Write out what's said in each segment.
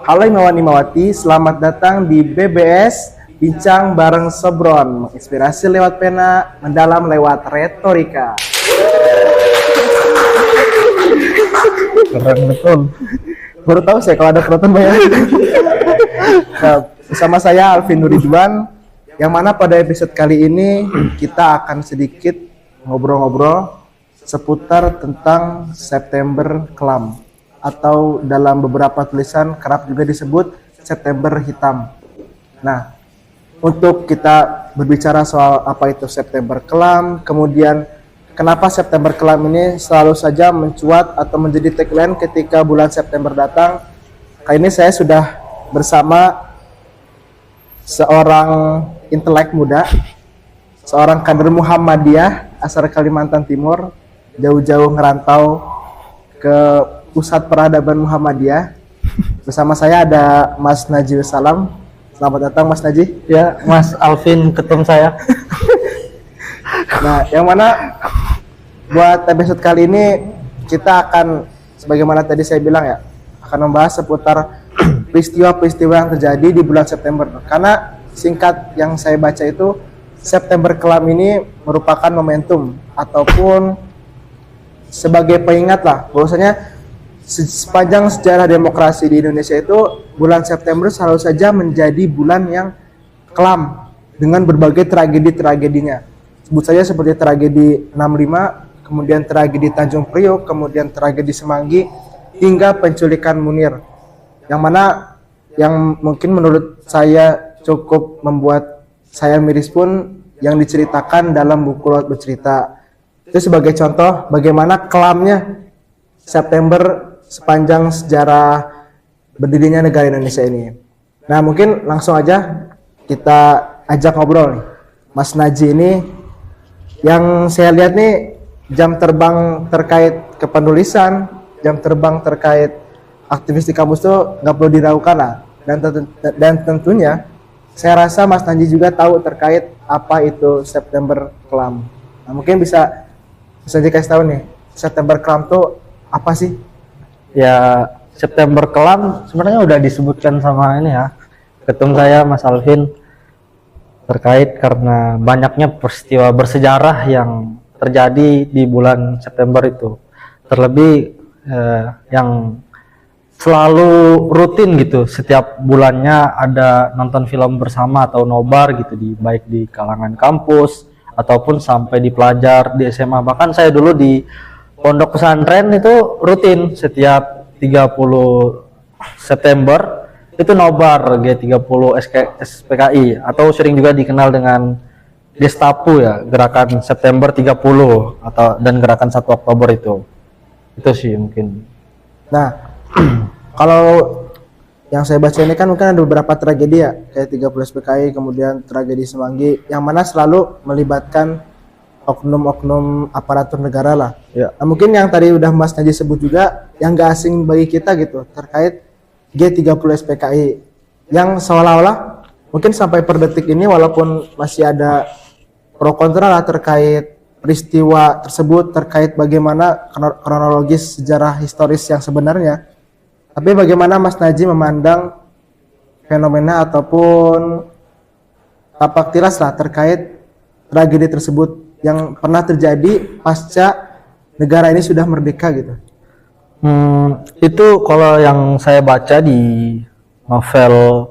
Halo Imawan Imawati, selamat datang di BBS Bincang Bareng Sobron. Inspirasi lewat pena, mendalam lewat retorika. Keren betul. Baru tahu saya kalau ada penonton banyak. Nah, bersama saya Alvin Nuridwan, yang mana pada episode kali ini kita akan sedikit ngobrol-ngobrol seputar tentang September Kelam, atau dalam beberapa tulisan kerap juga disebut September Hitam. Nah, untuk kita berbicara soal apa itu September Kelam, kemudian kenapa September Kelam ini selalu saja mencuat atau menjadi tagline ketika bulan September datang, kali ini saya sudah bersama seorang intelek muda, seorang kader Muhammadiyah asal Kalimantan Timur, jauh-jauh ngerantau ke Pusat Peradaban Muhammadiyah. Bersama saya ada Mas Najih Salam. Selamat datang Mas Najih. Ya, Mas Alvin ketum saya. Nah, yang mana buat episode kali ini kita akan, sebagaimana tadi saya bilang ya, akan membahas seputar peristiwa-peristiwa yang terjadi di bulan September. Karena singkat yang saya baca itu, September Kelam ini merupakan momentum ataupun sebagai pengingat lah, bahwasanya sepanjang sejarah demokrasi di Indonesia itu bulan September selalu saja menjadi bulan yang kelam dengan berbagai tragedi-tragedinya. Sebut saja seperti tragedi 65, kemudian tragedi Tanjung Priok, kemudian tragedi Semanggi, hingga penculikan Munir. Yang mana yang mungkin menurut saya cukup membuat saya miris pun yang diceritakan dalam buku Laut Bercerita. Itu sebagai contoh bagaimana kelamnya September sepanjang sejarah berdirinya negara Indonesia ini. Nah, mungkin langsung aja kita ajak ngobrol nih. Mas Najih ini, yang saya lihat nih jam terbang terkait kepenulisan, jam terbang terkait aktivis di kampus tuh nggak perlu diragukan lah. Dan tentunya saya rasa Mas Najih juga tahu terkait apa itu September Kelam. Nah, mungkin bisa dikasih tahu nih, September Kelam tuh apa sih? Ya, September Kelam sebenarnya udah disebutkan sama ini ya, ketum saya Mas Alvin, terkait karena banyaknya peristiwa bersejarah yang terjadi di bulan September itu. Terlebih yang selalu rutin gitu, setiap bulannya ada nonton film bersama atau nobar gitu, baik di kalangan kampus ataupun sampai di pelajar di SMA. Bahkan saya dulu di pondok pesantren itu rutin setiap 30 September itu nobar G30 SPKI, atau sering juga dikenal dengan Gestapu ya, gerakan September 30 atau dan gerakan 1 Oktober itu sih mungkin. Nah, kalau yang saya baca ini kan mungkin ada beberapa tragedi ya, kayak 30 SPKI, kemudian tragedi Semanggi, yang mana selalu melibatkan oknum-oknum aparatur negara lah. Ya. Nah, mungkin yang tadi udah Mas Najih sebut juga, yang gak asing bagi kita gitu, terkait G30 SPKI, yang seolah-olah mungkin sampai per detik ini walaupun masih ada pro kontra lah terkait peristiwa tersebut, terkait bagaimana kronologis sejarah historis yang sebenarnya. Tapi bagaimana Mas Najih memandang fenomena ataupun tapak tilas lah terkait tragedi tersebut yang pernah terjadi pasca negara ini sudah merdeka gitu? Itu kalau yang saya baca di novel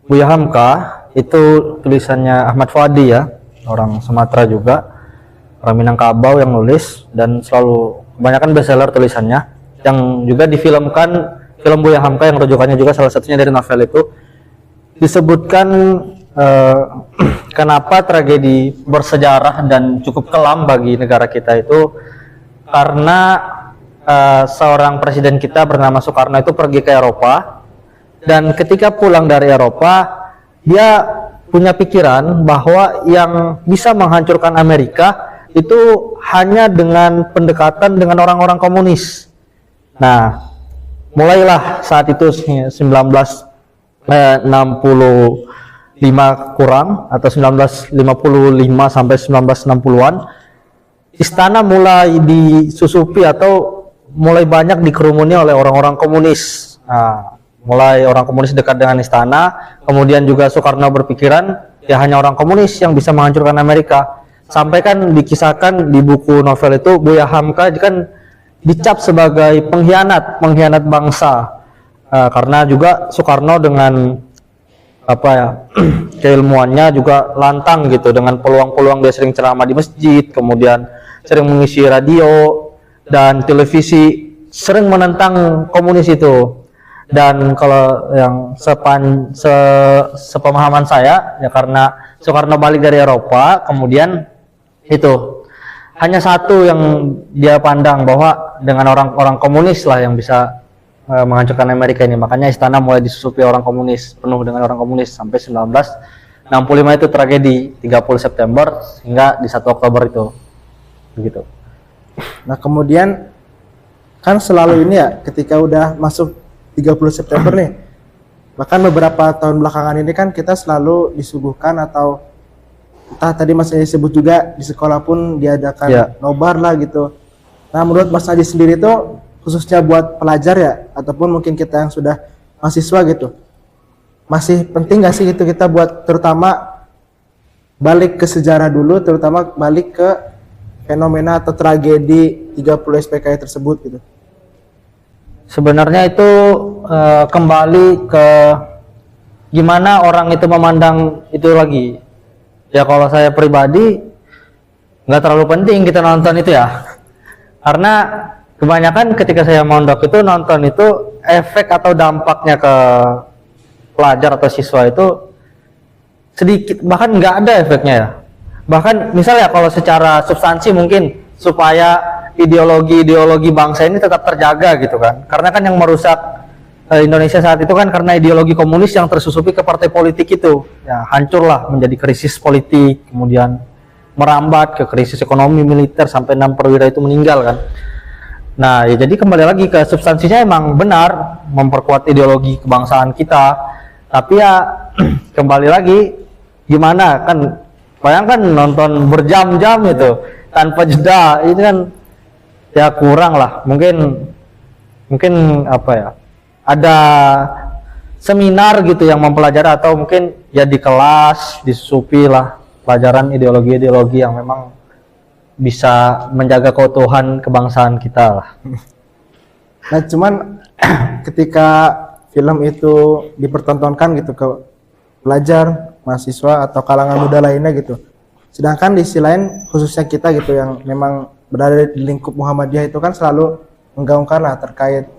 Buya Hamka, itu tulisannya Ahmad Fuadi ya, orang Sumatera juga, orang Minangkabau yang nulis, dan selalu kebanyakan bestseller tulisannya, yang juga difilmkan. Film Buya Hamka yang rujukannya juga salah satunya dari novel itu, disebutkan kenapa tragedi bersejarah dan cukup kelam bagi negara kita itu karena seorang presiden kita bernama Soekarno itu pergi ke Eropa, dan ketika pulang dari Eropa dia punya pikiran bahwa yang bisa menghancurkan Amerika itu hanya dengan pendekatan dengan orang-orang komunis. Nah, mulailah saat itu 1965 kurang atau 1955 sampai 1960-an, istana mulai disusupi atau mulai banyak dikerumuni oleh orang-orang komunis. Nah, mulai orang komunis dekat dengan istana, kemudian juga Soekarno berpikiran ya hanya orang komunis yang bisa menghancurkan Amerika. Sampai kan dikisahkan di buku novel itu Buya Hamka kan dicap sebagai pengkhianat bangsa. Karena juga Soekarno dengan apa ya keilmuannya juga lantang gitu, dengan peluang-peluang dia sering ceramah di masjid, kemudian sering mengisi radio dan televisi, sering menentang komunis itu. Dan kalau yang sepemahaman saya ya, karena Soekarno balik dari Eropa, kemudian itu hanya satu yang dia pandang, bahwa dengan orang-orang komunis lah yang bisa menghancurkan Amerika ini. Makanya istana mulai disusupi orang komunis, penuh dengan orang komunis sampai 1965 itu tragedi 30 September hingga di 1 Oktober itu. Begitu. Nah, kemudian kan selalu ini ya, ketika udah masuk 30 September nih, bahkan beberapa tahun belakangan ini kan kita selalu disuguhkan, atau entah tadi Mas Haji sebut juga di sekolah pun diadakan nobar lah gitu. Nah, menurut Mas Haji sendiri tuh, khususnya buat pelajar ya, ataupun mungkin kita yang sudah mahasiswa gitu, masih penting gak sih gitu kita buat terutama balik ke sejarah dulu, terutama balik ke fenomena atau tragedi 30 SPKI tersebut gitu? Sebenarnya itu kembali ke gimana orang itu memandang itu lagi. Ya kalau saya pribadi nggak terlalu penting kita nonton itu ya, karena kebanyakan ketika saya mondok itu nonton itu efek atau dampaknya ke pelajar atau siswa itu sedikit, bahkan nggak ada efeknya ya. Bahkan misalnya kalau secara substansi mungkin supaya ideologi bangsa ini tetap terjaga gitu kan, karena kan yang merusak Indonesia saat itu kan karena ideologi komunis yang tersusupi ke partai politik itu ya, hancurlah menjadi krisis politik, kemudian merambat ke krisis ekonomi militer sampai 6 perwira itu meninggal kan. Nah ya, jadi kembali lagi ke substansinya, emang benar memperkuat ideologi kebangsaan kita, tapi ya kembali lagi gimana kan, bayangkan nonton berjam-jam itu tanpa jeda, ini kan ya kurang lah. Mungkin apa ya, ada seminar gitu yang mempelajari, atau mungkin ya di kelas disusupi lah pelajaran ideologi yang memang bisa menjaga keutuhan kebangsaan kita lah. Nah cuman ketika film itu dipertontonkan gitu ke pelajar, mahasiswa atau kalangan muda lainnya gitu, sedangkan di sisi lain khususnya kita gitu yang memang berada di lingkup Muhammadiyah itu kan selalu menggaungkan lah terkait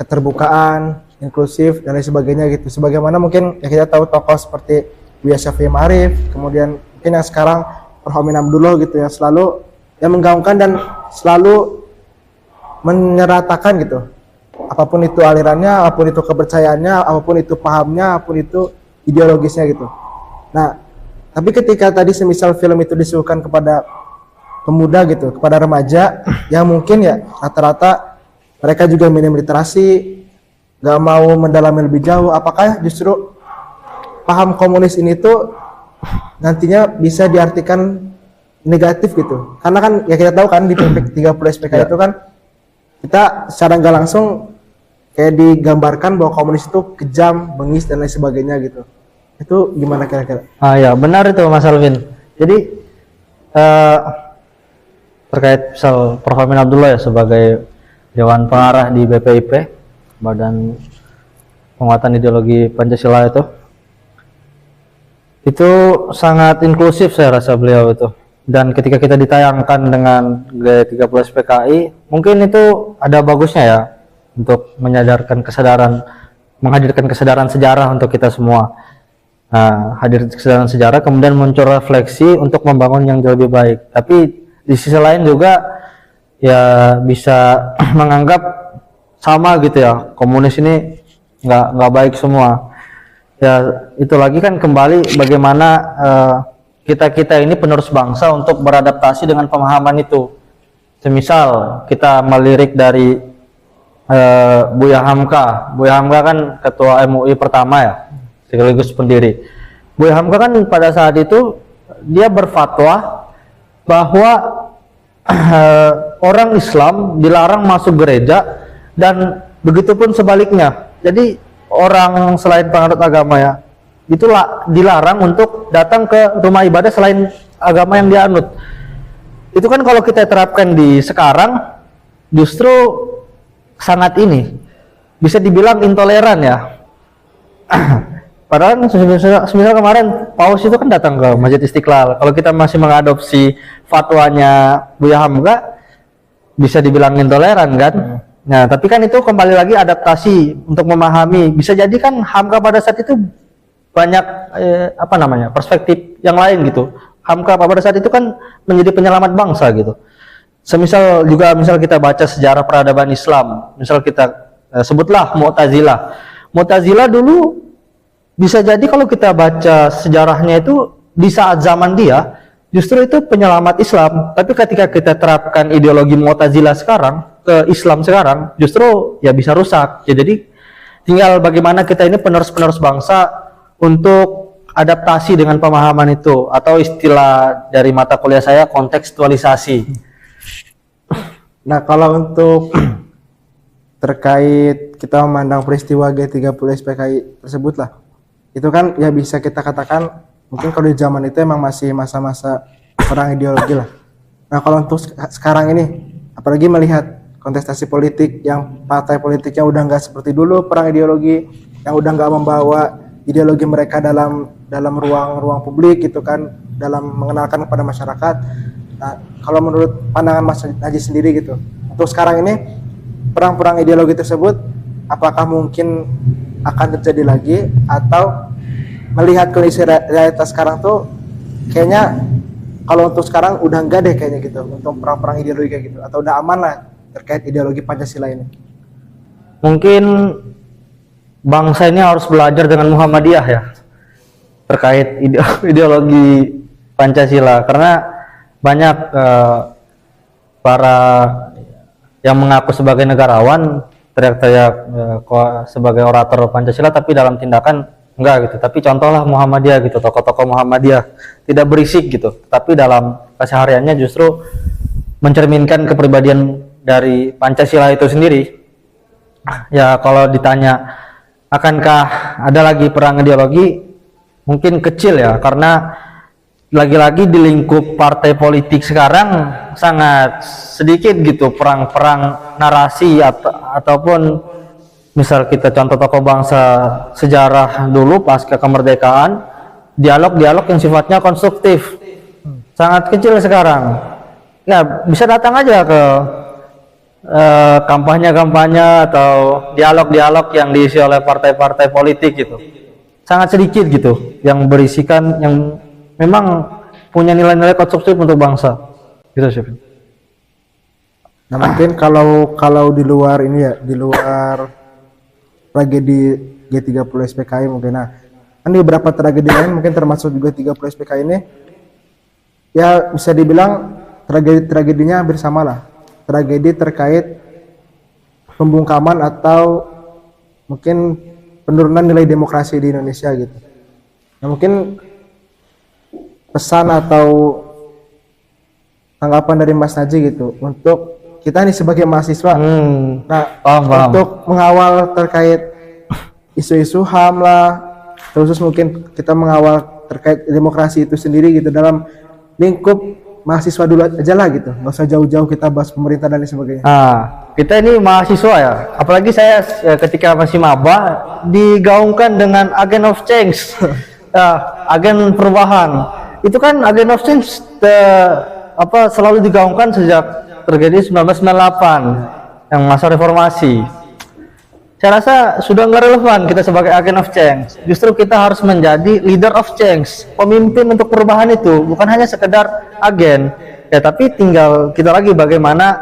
keterbukaan, inklusif dan lain sebagainya gitu. Sebagaimana mungkin ya kita tahu tokoh seperti Buya Syafi'i Ma'arif, kemudian mungkin yang sekarang Prof. Amin Abdullah gitu, yang selalu yang menggaungkan dan selalu menyeratakan gitu, apapun itu alirannya, apapun itu kepercayaannya, apapun itu pahamnya, apapun itu ideologisnya gitu. Nah, tapi ketika tadi semisal film itu disuguhkan kepada pemuda gitu, kepada remaja yang mungkin ya rata-rata mereka juga minim literasi, gak mau mendalami lebih jauh, apakah justru paham komunis ini tuh nantinya bisa diartikan negatif gitu? Karena kan ya kita tahu kan di PP 30 SPK itu kan kita secara nggak langsung kayak digambarkan bahwa komunis itu kejam, bengis dan lain sebagainya gitu. Itu gimana kira-kira? Ya benar itu Mas Alvin. Jadi terkait misal Prof. Amin Abdullah ya sebagai Dewan Pengarah di BPIP, Badan Penguatan Ideologi Pancasila itu sangat inklusif saya rasa beliau itu. Dan ketika kita ditayangkan dengan G30 SPKI, mungkin itu ada bagusnya ya untuk menyadarkan kesadaran, menghadirkan kesadaran sejarah untuk kita semua. Nah, hadir kesadaran sejarah kemudian muncul refleksi untuk membangun yang jauh lebih baik. Tapi di sisi lain juga ya bisa menganggap sama gitu ya, komunis ini nggak baik semua. Ya itu lagi kan kembali bagaimana kita ini penerus bangsa untuk beradaptasi dengan pemahaman itu. Semisal kita melirik dari Buya Hamka. Buya Hamka kan ketua MUI pertama ya, sekaligus pendiri. Buya Hamka kan pada saat itu dia berfatwa bahwa orang Islam dilarang masuk gereja dan begitupun sebaliknya. Jadi orang selain penganut agama ya, itulah dilarang untuk datang ke rumah ibadah selain agama yang dianut. Itu kan kalau kita terapkan di sekarang justru sangat ini bisa dibilang intoleran ya. Padahal semisal kemarin Paus itu kan datang ke Masjid Istiqlal. Kalau kita masih mengadopsi fatwanya Buya Hamka, bisa dibilang intoleran kan. Nah, tapi kan itu kembali lagi adaptasi untuk memahami. Bisa jadi kan Hamka pada saat itu banyak perspektif yang lain gitu. Hamka pada saat itu kan menjadi penyelamat bangsa gitu. Semisal juga misal kita baca sejarah peradaban Islam, misal kita sebutlah Mu'tazilah. Mu'tazilah dulu bisa jadi kalau kita baca sejarahnya itu di saat zaman dia justru itu penyelamat Islam, tapi ketika kita terapkan ideologi Mu'tazilah sekarang ke Islam sekarang justru ya bisa rusak. Ya, jadi tinggal bagaimana kita ini penerus-penerus bangsa untuk adaptasi dengan pemahaman itu, atau istilah dari mata kuliah saya kontekstualisasi. Nah, kalau untuk terkait kita memandang peristiwa G30 SPKI tersebut lah, itu kan ya bisa kita katakan mungkin kalau di zaman itu emang masih masa-masa perang ideologi lah. Nah, kalau untuk sekarang ini, apalagi melihat kontestasi politik yang partai politiknya udah nggak seperti dulu perang ideologi, yang udah nggak membawa ideologi mereka dalam ruang publik gitu kan, dalam mengenalkan kepada masyarakat. Nah, kalau menurut pandangan Mas Najib sendiri gitu, untuk sekarang ini perang-perang ideologi tersebut apakah mungkin akan terjadi lagi, atau melihat kondisi realitas sekarang tuh kayaknya kalau untuk sekarang udah enggak deh kayaknya gitu untuk perang-perang ideologi kayak gitu, atau udah aman lah terkait ideologi Pancasila ini? Mungkin bangsa ini harus belajar dengan Muhammadiyah ya terkait ideologi Pancasila, karena banyak para yang mengaku sebagai negarawan teriak-teriak sebagai orator Pancasila, tapi dalam tindakan enggak gitu. Tapi contohlah Muhammadiyah gitu, tokoh-tokoh Muhammadiyah tidak berisik gitu, tapi dalam kesehariannya justru mencerminkan kepribadian dari Pancasila itu sendiri. Ya, kalau ditanya akankah ada lagi perang ideologi, mungkin kecil ya, karena lagi-lagi di lingkup partai politik sekarang sangat sedikit gitu perang-perang narasi ataupun misal kita contoh tokoh bangsa sejarah dulu pasca kemerdekaan, dialog-dialog yang sifatnya konstruktif sangat kecil sekarang. Ya, bisa datang aja ke kampanye-kampanye atau dialog-dialog yang diisi oleh partai-partai politik gitu, sangat sedikit gitu yang berisikan yang memang punya nilai-nilai konstruktif untuk bangsa gitu sih. Nah, mungkin kalau di luar ini ya, di luar tragedi G30 SPKI mungkin, nah kan di beberapa tragedi lain mungkin termasuk juga 30 SPKI ini ya bisa dibilang tragedinya hampir sama lah. Tragedi terkait pembungkaman atau mungkin penurunan nilai demokrasi di Indonesia gitu. Nah, mungkin pesan atau tanggapan dari Mas Naji gitu untuk kita nih sebagai mahasiswa, paham. untuk mengawal terkait isu-isu HAM lah, terus mungkin kita mengawal terkait demokrasi itu sendiri gitu dalam lingkup mahasiswa dulu aja lah gitu, nggak usah jauh-jauh kita bahas pemerintah dan lain sebagainya. Kita ini mahasiswa ya, apalagi saya ketika masih maba digaungkan dengan agent of change, agen perubahan. Itu kan agen of change selalu digaungkan sejak terjadi 1998 yang masa reformasi. Saya rasa sudah nggak relevan kita sebagai agen of change. Justru kita harus menjadi leader of change, pemimpin untuk perubahan itu, bukan hanya sekedar agen ya, tapi tinggal kita lagi bagaimana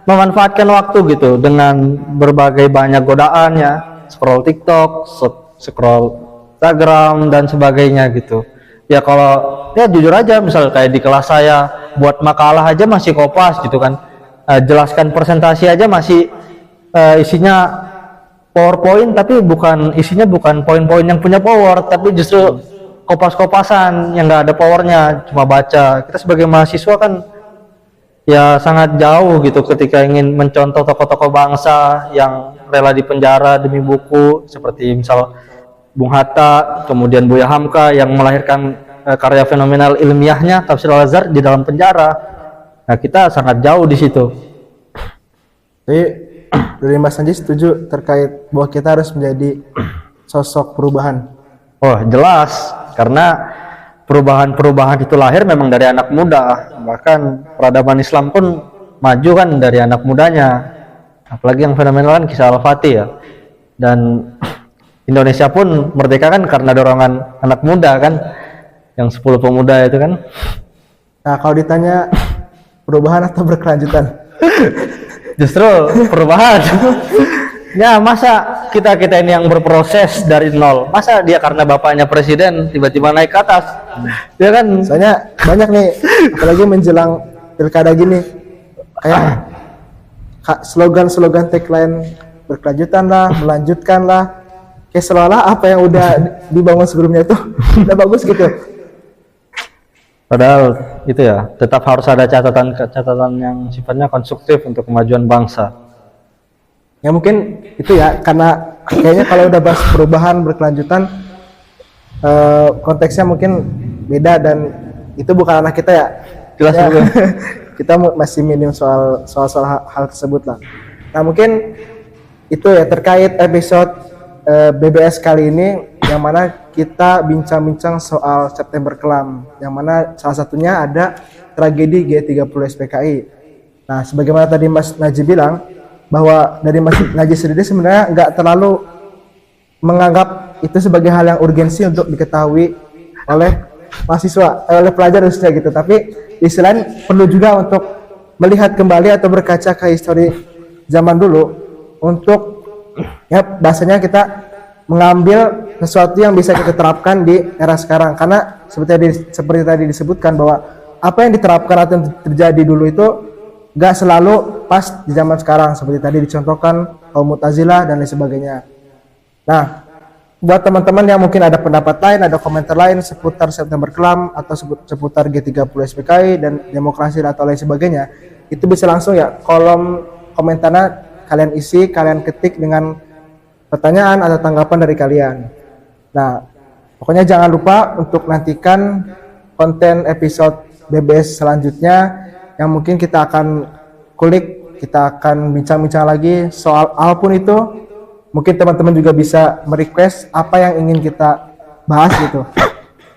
memanfaatkan waktu gitu dengan berbagai banyak godaan ya, scroll TikTok, scroll Instagram dan sebagainya gitu. Ya kalau ya jujur aja, misal kayak di kelas saya buat makalah aja masih kopas gitu kan, jelaskan presentasi aja masih isinya PowerPoint, tapi isinya bukan poin-poin yang punya power, tapi justru kopas-kopasan yang nggak ada powernya, cuma baca. Kita sebagai mahasiswa kan ya sangat jauh gitu ketika ingin mencontoh tokoh-tokoh bangsa yang rela dipenjara demi buku seperti misal Bung Hatta, kemudian Buya Hamka yang melahirkan karya fenomenal ilmiahnya Tafsir Al-Azhar di dalam penjara. Nah, kita sangat jauh di situ. Jadi dari Mas Najib setuju terkait bahwa kita harus menjadi sosok perubahan. Oh, jelas, karena perubahan-perubahan itu lahir memang dari anak muda. Bahkan peradaban Islam pun maju kan dari anak mudanya. Apalagi yang fenomenal kan kisah Al-Fatih ya. Dan Indonesia pun merdeka kan karena dorongan anak muda kan, yang 10 pemuda itu kan. Nah, kalau ditanya perubahan atau berkelanjutan, Justru perubahan. Ya, masa kita ini yang berproses dari nol, masa dia karena bapaknya presiden tiba-tiba naik ke atas, ya kan? soalnya banyak nih, apalagi menjelang pilkada gini, kayak slogan-slogan tagline berkelanjutan lah, melanjutkan lah, kayak seolah apa yang udah dibangun sebelumnya itu udah bagus gitu. Padahal itu ya tetap harus ada catatan yang sifatnya konstruktif untuk kemajuan bangsa. Ya mungkin itu ya, karena kayaknya kalau udah bahas perubahan berkelanjutan, konteksnya mungkin beda dan itu bukan anak kita ya. Jelas Ya, juga. kita masih minim soal hal tersebut lah. Nah mungkin itu ya terkait episode BBS kali ini, yang mana kita bincang-bincang soal September Kelam, yang mana salah satunya ada tragedi G30 SPKI. Nah sebagaimana tadi Mas Najib bilang, bahwa dari Mas Najib sendiri sebenarnya nggak terlalu menganggap itu sebagai hal yang urgensi untuk diketahui oleh mahasiswa, oleh pelajar khususnya gitu. Tapi di sisi lain perlu juga untuk melihat kembali atau berkaca ke histori zaman dulu untuk ya bahasanya kita mengambil sesuatu yang bisa kita terapkan di era sekarang. Karena seperti tadi disebutkan bahwa apa yang diterapkan atau yang terjadi dulu itu gak selalu pas di zaman sekarang, seperti tadi dicontohkan kaum Mu'tazilah dan lain sebagainya. Nah, buat teman-teman yang mungkin ada pendapat lain, ada komentar lain seputar September Kelam atau seputar G30 SPKI dan demokrasi atau lain sebagainya, itu bisa langsung ya kolom komentarnya kalian isi, kalian ketik dengan pertanyaan atau tanggapan dari kalian. Nah, pokoknya jangan lupa untuk nantikan konten episode BBS selanjutnya, yang mungkin kita akan kulik, kita akan bincang-bincang lagi soal apapun itu. Mungkin teman-teman juga bisa merequest apa yang ingin kita bahas gitu.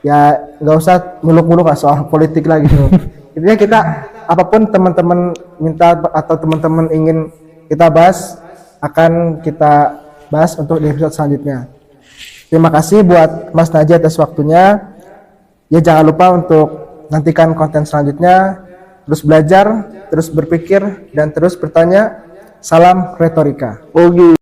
Ya nggak usah muluk-muluk lah soal politik lah gitu. Intinya kita apapun teman-teman minta atau teman-teman ingin kita bahas, akan kita bahas untuk di episode selanjutnya. Terima kasih buat Mas Najib atas waktunya. Ya jangan lupa untuk nantikan konten selanjutnya. Terus belajar, terus berpikir, dan terus bertanya. Salam retorika. Oh gitu.